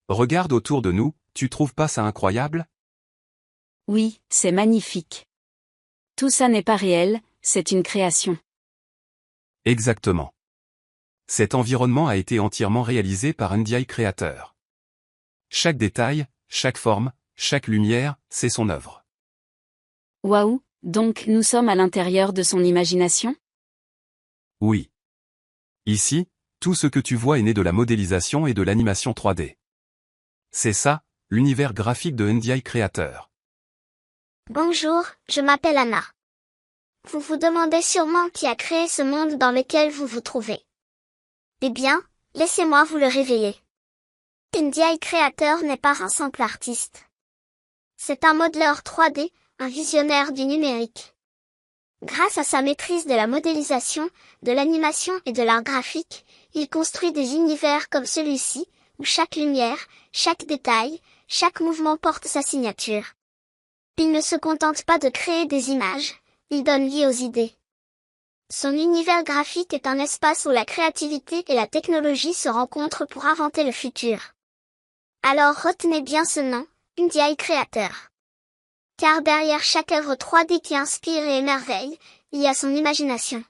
Regarde autour de nous, tu trouves pas ça incroyable? Oui, c'est magnifique. Tout ça n'est pas réel, c'est une création. Exactement. Cet environnement a été entièrement réalisé par NDI Creator. Chaque détail, chaque forme, chaque lumière, c'est son œuvre. Waouh, donc nous sommes à l'intérieur de son imagination? Oui. Ici, tout ce que tu vois est né de la modélisation et de l'animation 3D. C'est ça, l'univers graphique de NDI Creator. Bonjour, je m'appelle Anna. Vous vous demandez sûrement qui a créé ce monde dans lequel vous vous trouvez. Eh bien, laissez-moi vous le réveiller. NDI Creator n'est pas un simple artiste. C'est un modeleur 3D, un visionnaire du numérique. Grâce à sa maîtrise de la modélisation, de l'animation et de l'art graphique, il construit des univers comme celui-ci, où chaque lumière, chaque détail, chaque mouvement porte sa signature. Il ne se contente pas de créer des images, il donne vie aux idées. Son univers graphique est un espace où la créativité et la technologie se rencontrent pour inventer le futur. Alors retenez bien ce nom, NDI Creator. Car derrière chaque œuvre 3D qui inspire et émerveille, il y a son imagination.